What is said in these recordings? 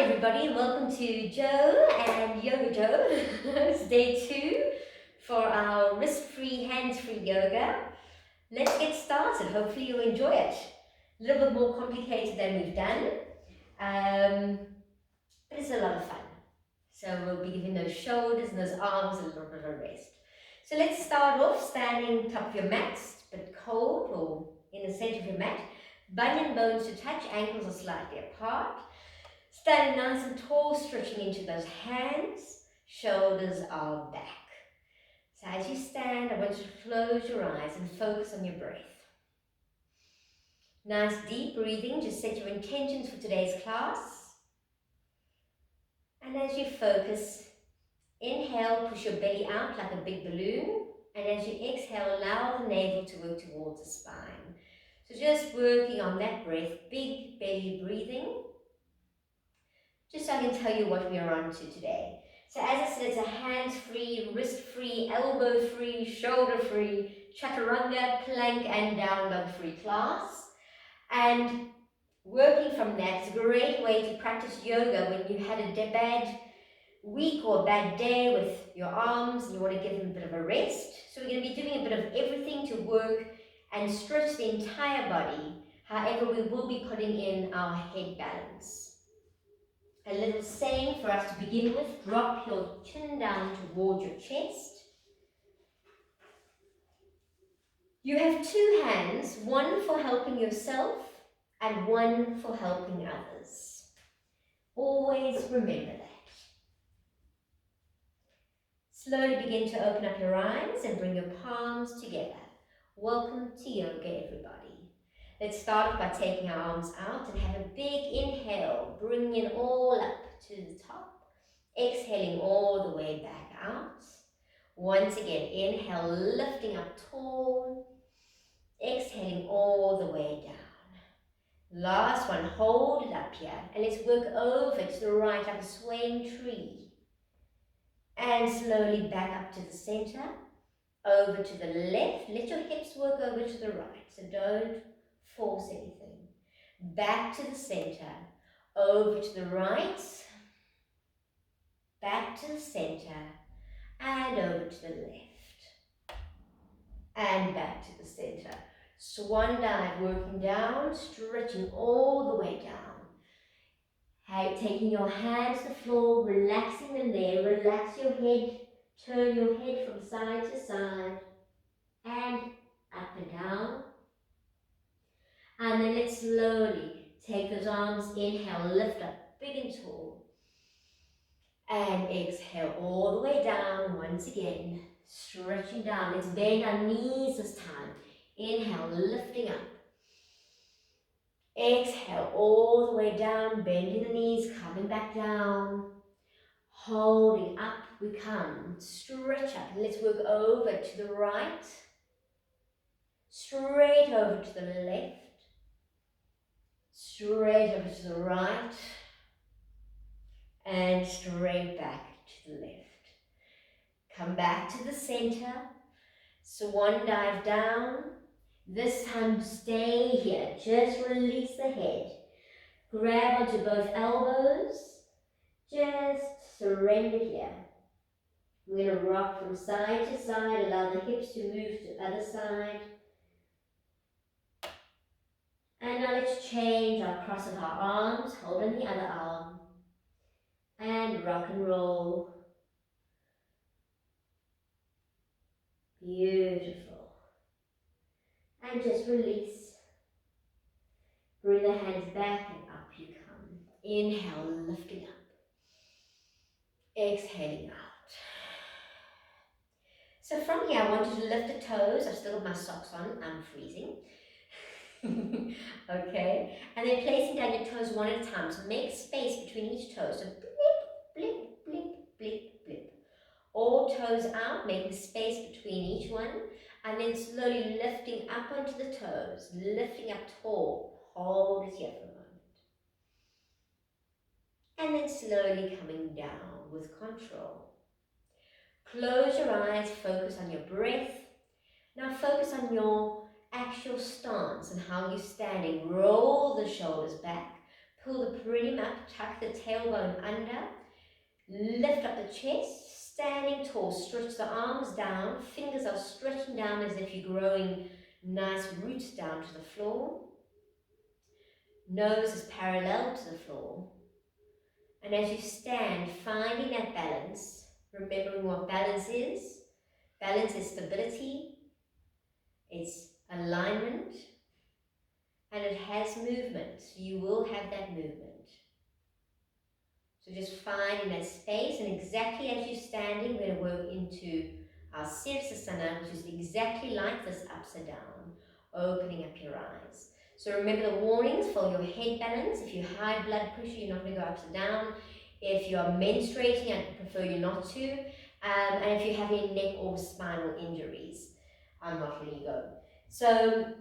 everybody, welcome to Joe and YogaJo. It's day 2 for our wrist-free, hands-free yoga. Let's get started. Hopefully you'll enjoy it. A little bit more complicated than we've done, but it's a lot of fun. So we'll be giving those shoulders and those arms a little bit of a rest. So let's start off standing top of your mat, but cold or in the center of your mat. Bunion bones to touch, ankles are slightly apart. Standing nice and tall, stretching into those hands, shoulders are back. So as you stand, I want you to close your eyes and focus on your breath. Nice deep breathing, just set your intentions for today's class. And as you focus, inhale, push your belly out like a big balloon. And as you exhale, allow the navel to work towards the spine. So just working on that breath, big belly breathing. Just so I can tell you what we are on to today. So as I said, it's a hands-free, wrist-free, elbow-free, shoulder-free, Chaturanga, plank and down dog-free class. And working from that is a great way to practice yoga when you had a bad week or a bad day with your arms and you want to give them a bit of a rest. So we're going to be doing a bit of everything to work and stretch the entire body. However, we will be putting in our head balance. A little saying for us to begin with, drop your chin down towards your chest. You have 2 hands, one for helping yourself and one for helping others. Always remember that. Slowly begin to open up your eyes and bring your palms together. Welcome to yoga, everybody. Let's start by taking our arms out and have a big inhale, bringing it all up to the top. Exhaling all the way back out. Once again, inhale, lifting up tall. Exhaling all the way down. Last one, hold it up here. And let's work over to the right like a swaying tree. And slowly back up to the center. Over to the left. Let your hips work over to the right. So don't force anything. Back to the center. Over to the right. Back to the center. And over to the left. And back to the center. Swan dive, working down, stretching all the way down. Taking your hands to the floor, relaxing them there. Relax your head. Turn your head from side to side. And up and down. And then let's slowly take those arms. Inhale, lift up big and tall. And exhale all the way down once again. Stretching down. Let's bend our knees this time. Inhale, lifting up. Exhale all the way down, bending the knees, coming back down. Holding up, we come. Stretch up. Let's work over to the right. Straight over to the left. Straight over to the right. And straight back to the left. Come back to the center. Swan dive down. This time stay here. Just release the head. Grab onto both elbows. Just surrender here. We're going to rock from side to side. Allow the hips to move to the other side. And now let's change our cross of our arms. Hold on the other arm. And rock and roll. Beautiful. And just release. Bring the hands back and up you come. Inhale, lifting up. Exhaling out. So from here, I want you to lift the toes. I've still got my socks on. I'm freezing. Okay. And then placing down your toes one at a time. So make space between each toe. So blip, blip, blip, blip, blip. All toes out, making space between each one. And then slowly lifting up onto the toes, lifting up tall. Hold it here for a moment. And then slowly coming down with control. Close your eyes, focus on your breath. Now focus on your actual stance and how you're standing. Roll the shoulders back. Pull the perineum up, tuck the tailbone under, lift up the chest, standing tall, stretch the arms down, fingers are stretching down as if you're growing nice roots down to the floor. Nose is parallel to the floor. And as you stand, finding that balance, remembering what balance is. Balance is stability, it's alignment, and it has movement. You will have that movement. So just finding that space, and exactly as you're standing, we're going to work into our Sirsasana, which is exactly like this, upside down, opening up your eyes. So remember the warnings for your head balance. If you have high blood pressure, you're not going to go upside down. If you're menstruating, I prefer you not to. And if you have any neck or spinal injuries, I'm not letting you go. So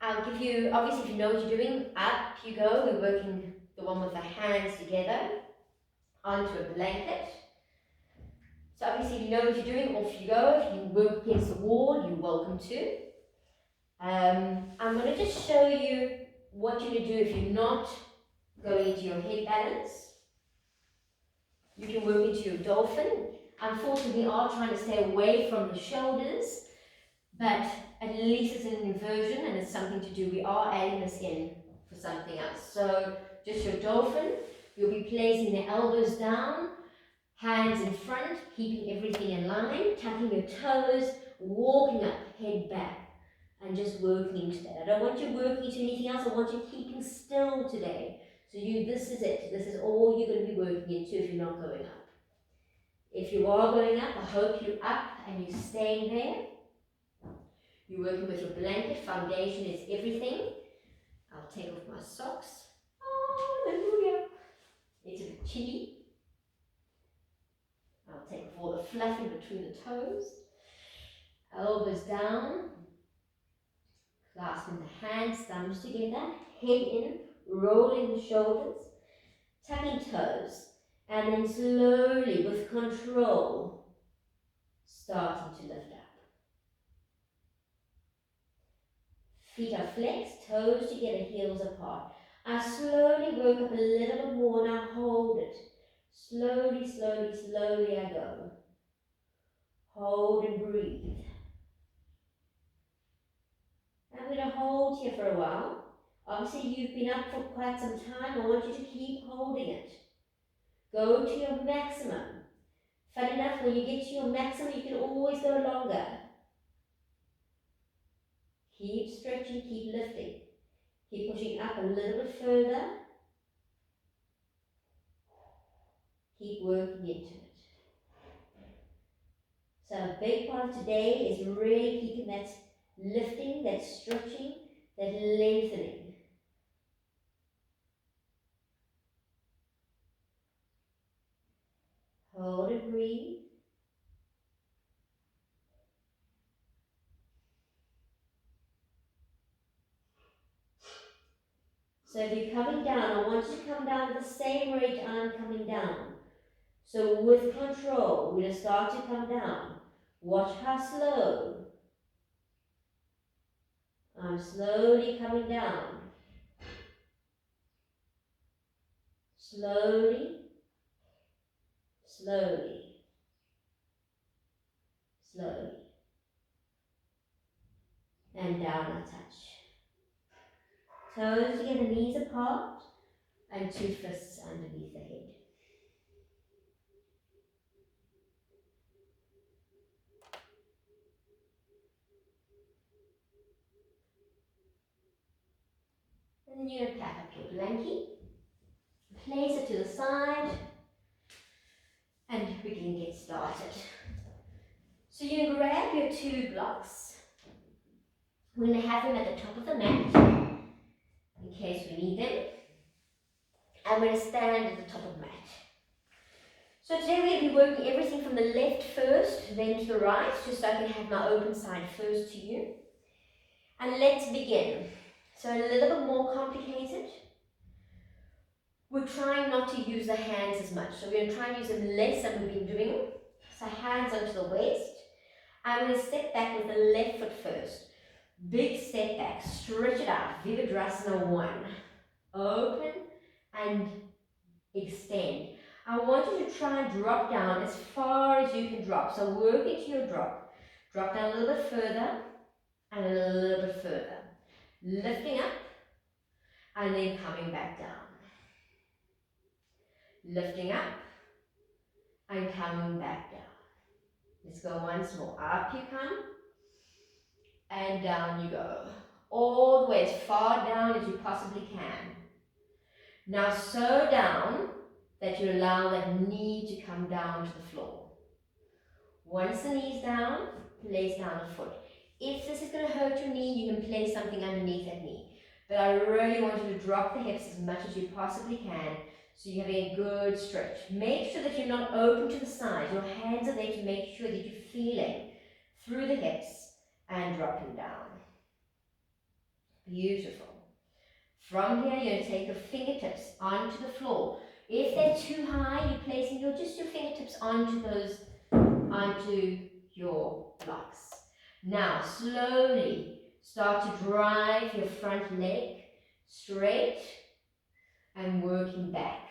I'll give you, obviously if you know what you're doing, up you go. We're working the one with the hands together onto a blanket. So obviously if you know what you're doing, off you go. If you work against the wall, you're welcome to. I'm going to just show you what you're going to do if you're not going into your head balance. You can work into your dolphin. Unfortunately, we are trying to stay away from the shoulders, but at least it's an inversion and it's something to do. We are adding this in for something else. So just your dolphin, you'll be placing the elbows down, hands in front, keeping everything in line, tucking your toes, walking up, head back, and just working into that. I don't want you working into anything else. I want you keeping still today. So this is it. This is all you're going to be working into if you're not going up. If you are going up, I hope you're up and you're staying there. You're working with your blanket. Foundation is everything. I'll take off my socks. Hallelujah. It's a bit chilly. I'll take off all the fluff in between the toes. Elbows down. Clasping the hands, thumbs together. Head in. Rolling the shoulders. Tucking toes. And then slowly, with control, starting to lift up. Feet are flexed, toes together, heels apart. I slowly work up a little bit more, now hold it. Slowly, slowly, slowly I go. Hold and breathe. I'm going to hold here for a while. Obviously you've been up for quite some time. I want you to keep holding it. Go to your maximum. Fun enough, when you get to your maximum, you can always go longer. Keep stretching, keep lifting. Keep pushing up a little bit further. Keep working into it. So a big part of today is really keeping that lifting, that stretching, that lengthening. Hold and breathe. So if you're coming down, I want you to come down at the same rate I'm coming down. So with control, we're going to start to come down. Watch how slow. I'm slowly coming down. Slowly, slowly, slowly. And down a touch. Toes together, knees apart, and 2 fists underneath the head. And then you're going to pack up your blankie, place it to the side, and we can get started. So you grab your 2 blocks. We're going to have them at the top of the mat, in case we need them. I'm going to stand at the top of the mat. So today we're going to be working everything from the left first, then to the right, just so I can have my open side first to you. And let's begin. So a little bit more complicated. We're trying not to use the hands as much. So we're going to try and use them less than we've been doing. So hands onto the waist. I'm going to step back with the left foot first. Big step back, stretch it out. Virabhadrasana 1. Open and extend. I want you to try and drop down as far as you can drop. So work into your drop. Drop down a little bit further and a little bit further. Lifting up and then coming back down. Lifting up and coming back down. Let's go once more. Up you come and down you go. All the way as far down as you possibly can. Now so down that you allow that knee to come down to the floor. Once the knee's down, place down the foot. If this is going to hurt your knee, you can place something underneath that knee. But I really want you to drop the hips as much as you possibly can so you're having a good stretch. Make sure that you're not open to the side. Your hands are there to make sure that you're feeling through the hips and dropping down. Beautiful. From here, you're going to take your fingertips onto the floor. If they're too high, you're placing your fingertips onto your blocks. Now, slowly start to drive your front leg straight and working back.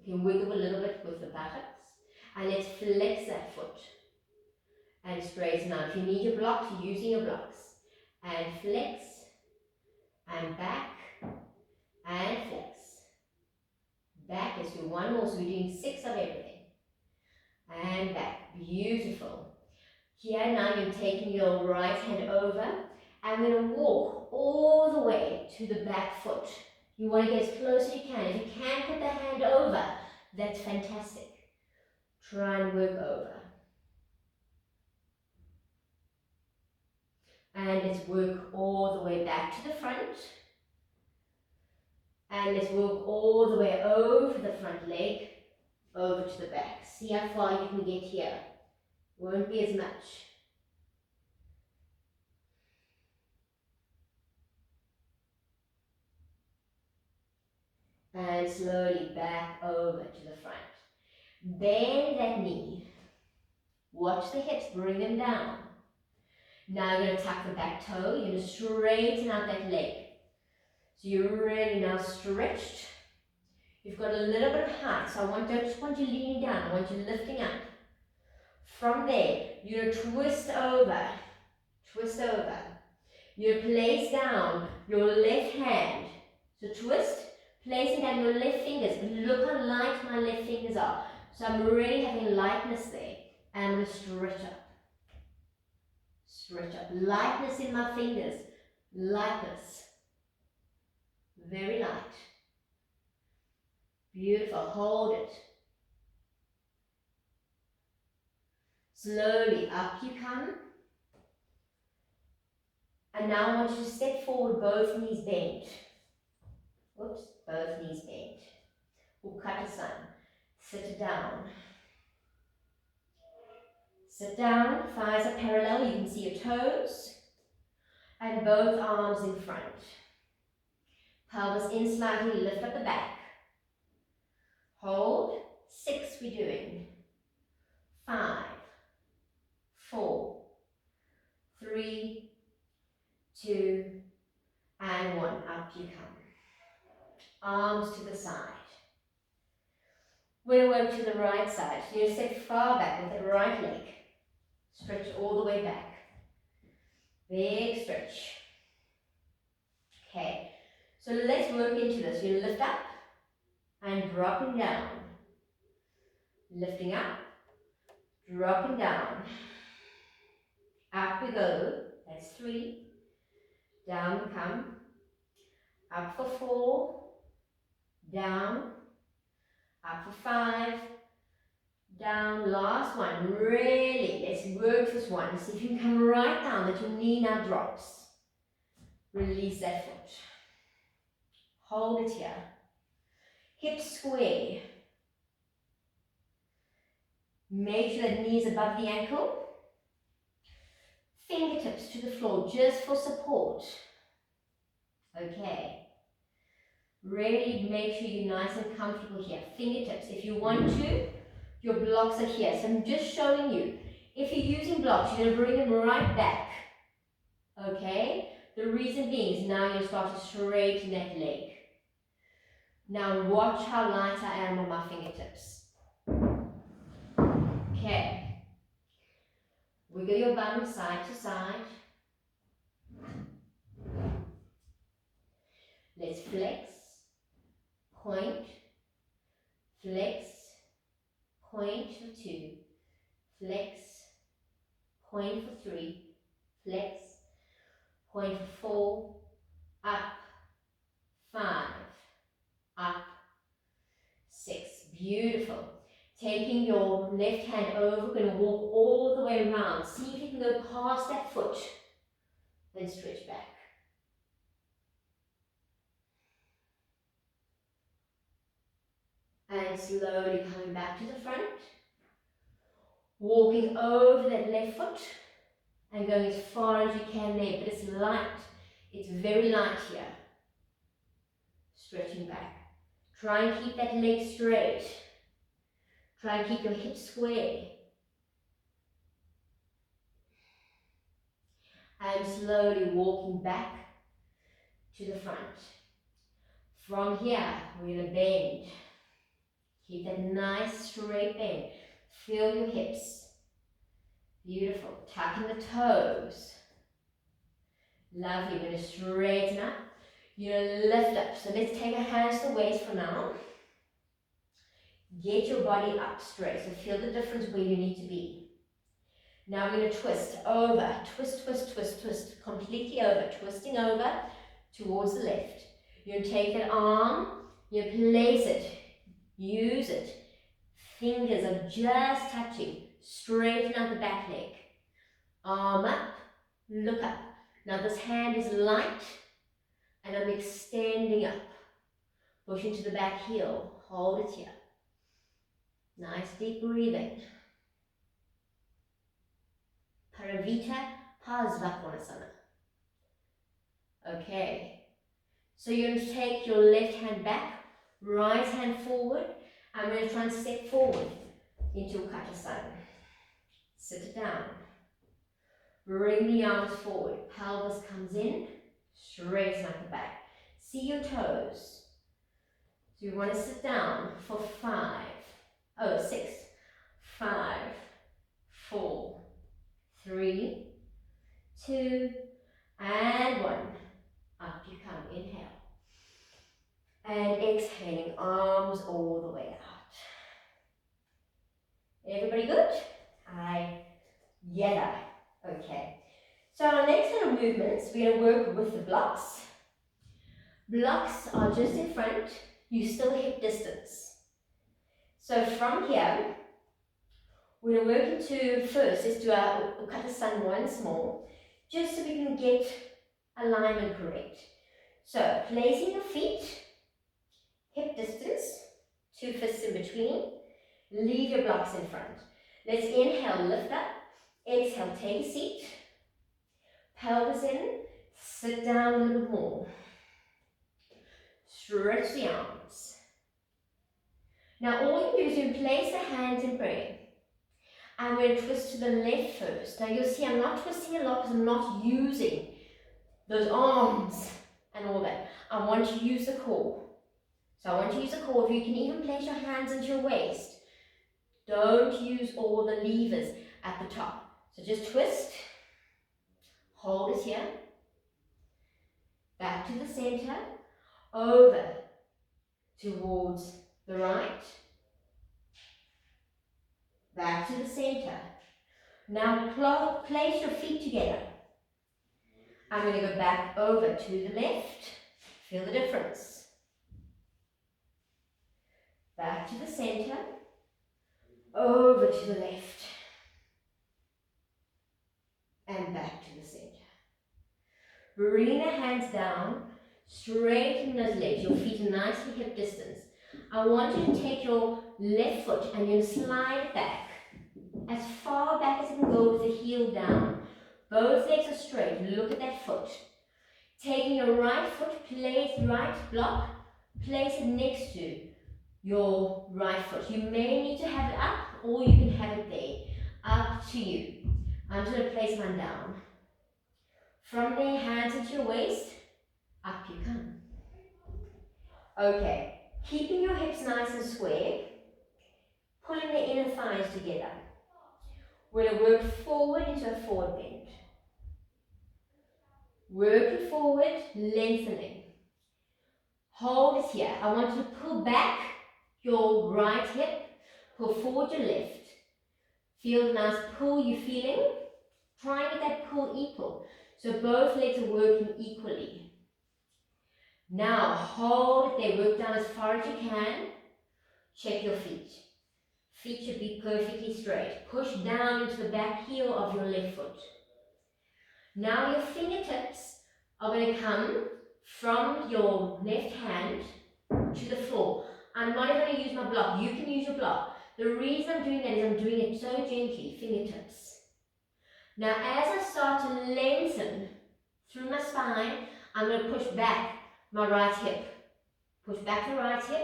You can wiggle a little bit with the buttocks and let's flex that foot and straighten out. If you need your blocks, you're using your blocks. And flex and back and flex. Back, let's do one more, so we're doing 6 of everything. And back, beautiful. Here now you're taking your right hand over and we're going to walk all the way to the back foot. You want to get as close as you can. If you can put the hand over, that's fantastic. Try and work over. And let's work all the way back to the front. And let's work all the way over the front leg, over to the back. See how far you can get here. Won't be as much. And slowly back over to the front. Bend that knee. Watch the hips, bring them down. Now you're going to tuck the back toe. You're going to straighten out that leg. So you're really now stretched. You've got a little bit of height, so I just want you leaning down. I want you lifting up. From there, you're going to twist over. Twist over. You're going to place down your left hand. So twist, placing down your left fingers. Look how light my left fingers are. So I'm really having lightness there. And I'm going to stretch up. Stretch up. Lightness in my fingers. Lightness. Very light. Beautiful. Hold it. Slowly up you come. And now I want you to step forward, both knees bent. Whoops, both knees bent. Or Chaturanga. Sit down. Sit down, thighs are parallel, you can see your toes. And both arms in front. Pelvis in slightly, lift up the back. Hold. 6 we're doing. 5, 4, 3, 2, and 1. Up you come. Arms to the side. We'll work to the right side. So you sit far back with the right leg. Stretch all the way back. Big stretch. Okay. So let's work into this. You lift up and dropping down. Lifting up, dropping down. Up we go. That's 3. Down we come. Up for 4. Down. Up for 5. Down. Last one. Really, let's work this one. See if you can come right down, that your knee now drops. Release that foot. Hold it here. Hips square. Make sure that knee is above the ankle. Fingertips to the floor just for support. Okay. Really make sure you're nice and comfortable here. Fingertips. If you want to, your blocks are here. So I'm just showing you. If you're using blocks, you're going to bring them right back. Okay? The reason being is now you're going to start to straighten that leg. Now watch how light I am on my fingertips. Okay. Wiggle your bum side to side. Let's flex, point, flex, point for 2, flex, point for 3, flex, point for 4, up, 5, up, 6. Beautiful. Taking your left hand over, we're going to walk all the way around. See if you can go past that foot, then stretch back. And slowly coming back to the front, walking over that left foot and going as far as you can there, but it's light, it's very light here. Stretching back. Try and keep that leg straight. Try and keep your hips square. And slowly walking back to the front. From here, we're going to bend. Keep that nice straight bend. Feel your hips. Beautiful. Tucking the toes. Lovely. We're going to straighten up. You're going to lift up. So let's take our hands to the waist for now. Get your body up straight. So feel the difference where you need to be. Now we're going to twist over. Twist, twist, twist, twist. Completely over. Twisting over towards the left. You're going to take that arm. You place it. Use it. Fingers are just touching. Straighten out the back leg. Arm up. Look up. Now this hand is light. And I'm extending up. Push into the back heel. Hold it here. Nice deep breathing. Paravita Pasvakonasana. Okay. So you're going to take your left hand back, right hand forward. I'm going to try and step forward into Chaturanga. Sit it down. Bring the arms forward. Pelvis comes in. Straighten up the back. See your toes. So you want to sit down for 6, 5, 4, 3, 2, and 1. Up you come. Inhale. And exhaling, arms all the way out. Everybody good? Yeah. Okay. So our next set of movements, we're going to work with the blocks. Blocks are just in front. You still hip distance. So from here, we're going to work into, first, let's do our Chaturanga once more, just so we can get alignment correct. So placing your feet, hip distance, 2 fists in between, leave your blocks in front. Let's inhale, lift up, exhale, take a seat, pelvis in, sit down a little bit more. Stretch the arms. Now all you do is you place the hands in prayer. I'm going to twist to the left first. Now you'll see I'm not twisting a lot because I'm not using those arms and all that. I want to use the core. So I want to use the core. If you can even place your hands into your waist. Don't use all the levers at the top. So just twist. Hold it here. Back to the center. Over towards the right. Back to the center. Now place your feet together. I'm going to go back over to the left. Feel the difference. Back to the center. Over to the left. And back to the center. Bring the hands down. Straighten those legs. Your feet are nicely hip distance. I want you to take your left foot and you'll slide it back. As far back as it can go with the heel down. Both legs are straight. Look at that foot. Taking your right foot, place right block, place it next to your right foot. You may need to have it up or you can have it there. Up to you. I'm just going to place mine down. From there, hands at your waist. Up you come. Okay. Keeping your hips nice and square, pulling the inner thighs together. We're going to work forward into a forward bend. Working forward, lengthening. Hold it here. I want you to pull back your right hip, pull forward your left. Feel the nice pull you're feeling. Try and get that pull equal. So both legs are working equally. Now hold it there, work down as far as you can. Check your feet. Feet should be perfectly straight. Push down into the back heel of your left foot. Now your fingertips are going to come from your left hand to the floor. I'm not even going to use my block. You can use your block. The reason I'm doing that is I'm doing it so gently, fingertips. Now as I start to lengthen through my spine, I'm going to push back my right hip. Push back the right hip.